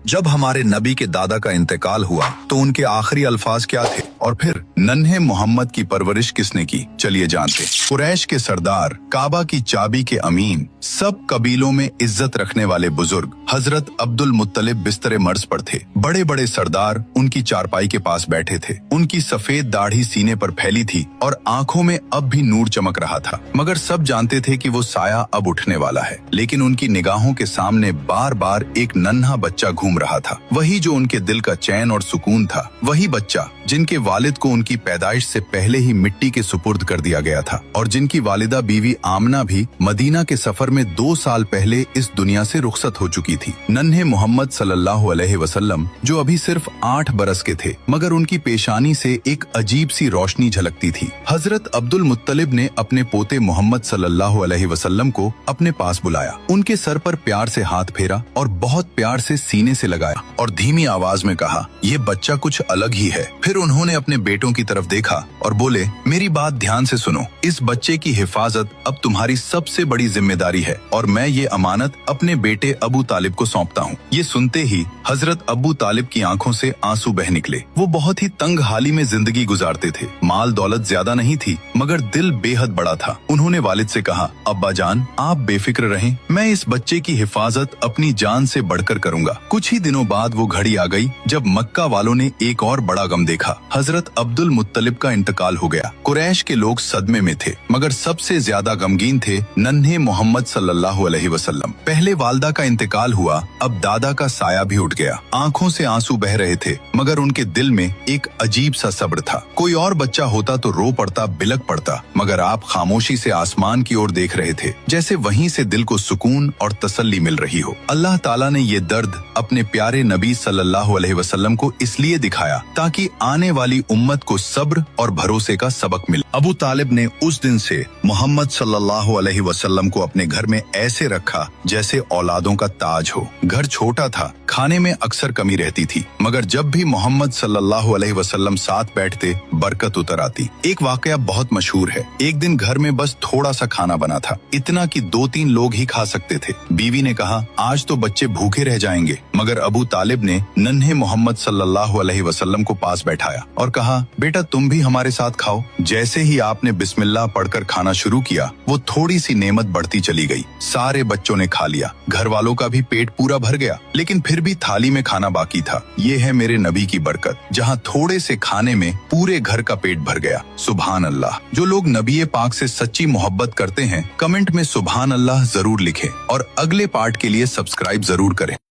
जब हमारे नबी के दादा का इंतकाल हुआ तो उनके आखिरी अल्फाज क्या थे और फिर नन्हे मोहम्मद की परवरिश किसने की, चलिए जानते। कुरैश के सरदार, काबा की चाबी के अमीन, सब कबीलों में इज्जत रखने वाले बुजुर्ग हजरत अब्दुल मुत्तलिब बिस्तरे मर्ज पर थे। बड़े बड़े सरदार उनकी चारपाई के पास बैठे थे। उनकी सफेद दाढ़ी सीने पर फैली थी और आंखों में अब भी नूर चमक रहा था, मगर सब जानते थे कि वो साया अब उठने वाला है। लेकिन उनकी निगाहों के सामने बार बार एक नन्हा बच्चा घूम रहा था, वही जो उनके दिल का चैन और सुकून था, वही बच्चा जिनके वालिद को उनकी पैदाइश से पहले ही मिट्टी के सुपुर्द कर दिया गया था और जिनकी वालिदा बीवी आमना भी मदीना के सफर में 2 साल पहले इस दुनिया से रुखसत हो चुकी थी। नन्हे मोहम्मद सल्लल्लाहु अलैहि वसल्लम जो अभी सिर्फ 8 बरस के थे, मगर उनकी पेशानी से एक अजीब सी रोशनी झलकती थी। हजरत अब्दुल मुत्तलिब ने अपने पोते मोहम्मद सल्लल्लाहु अलैहि वसल्लम को अपने पास बुलाया, उनके सर पर प्यार से हाथ फेरा और बहुत प्यार से सीने से लगाया और धीमी आवाज में कहा, ये बच्चा कुछ अलग ही है। फिर उन्होंने अपने बेटों की तरफ देखा और बोले, मेरी बात ध्यान से सुनो, इस बच्चे की हिफाजत अब तुम्हारी सबसे बड़ी जिम्मेदारी है और मैं ये अमानत अपने बेटे अबू तालिब को सौंपता हूँ। ये सुनते ही हजरत अबू तालिब की आंखों से आंसू बह निकले। वो बहुत ही तंग हाली में जिंदगी गुजारते थे, माल दौलत ज्यादा नहीं थी, मगर दिल बेहद बड़ा था। उन्होंने वालिद से कहा, अब्बा जान आप बेफिक्र रहें, मैं इस बच्चे की हिफाजत अपनी जान से बढ़कर करूंगा। कुछ ही दिनों बाद वो घड़ी आ गई जब मक्का वालों ने एक और बड़ा गम देखा। हजरत अब्दुल मुत्तलिब का इंतकाल हो गया। कुरैश के लोग सदमे में थे, मगर सबसे ज्यादा गमगीन थे नन्हे मोहम्मद सल्लल्लाहु अलैहि वसल्लम। पहले वालदा का इंतकाल हुआ, अब दादा का साया भी उठ गया। आंखों से आंसू बह रहे थे, मगर उनके दिल में एक अजीब सा सब्र था। कोई और बच्चा होता तो रो पड़ता, बिलक पड़ता, मगर आप खामोशी से आसमान की ओर देख रहे थे, जैसे वहीं से दिल को सुकून और तसल्ली मिल रही हो। अल्लाह ताला ने ये दर्द अपने प्यारे नबी सल्लल्लाहु अलैहि वसल्लम को इसलिए दिखाया ताकि आने वाली उम्मत को सब्र और भरोसे का सबक मिले। अबू तालिब ने उस दिन से मोहम्मद सल्लल्लाहु अलैहि वसल्लम को अपने घर में ऐसे रखा जैसे औलादों का ताज हो। घर छोटा था, खाने में अक्सर कमी रहती थी, मगर जब भी मोहम्मद सल्लल्लाहु अलैहि वसल्लम साथ बैठते बरकत उतर आती। एक वाकया बहुत मशहूर है। एक दिन घर में बस थोड़ा सा खाना बना था, इतना कि 2-3 लोग ही खा सकते थे। बीवी ने कहा, आज तो बच्चे भूखे रह जाएंगे, मगर अबू तालिब ने नन्हे मोहम्मद सल्लल्लाहु अलैहि वसल्लम को पास बैठाया और कहा, बेटा तुम भी हमारे साथ खाओ। जैसे ही आपने बिस्मिल्लाह पढ़कर खाना शुरू किया, वो थोड़ी सी नेमत बढ़ती चली गई। सारे बच्चों ने खा लिया, घर वालों का भी पेट पूरा भर गया, लेकिन फिर भी थाली में खाना बाकी था। ये है मेरे नबी की बरकत, जहाँ थोड़े से खाने में पूरे घर का पेट भर गया। सुभान अल्लाह। जो लोग नबी पाक से सच्ची मोहब्बत करते हैं, कमेंट में सुभान अल्लाह जरूर लिखें और अगले पार्ट के लिए सब्सक्राइब जरूर करें।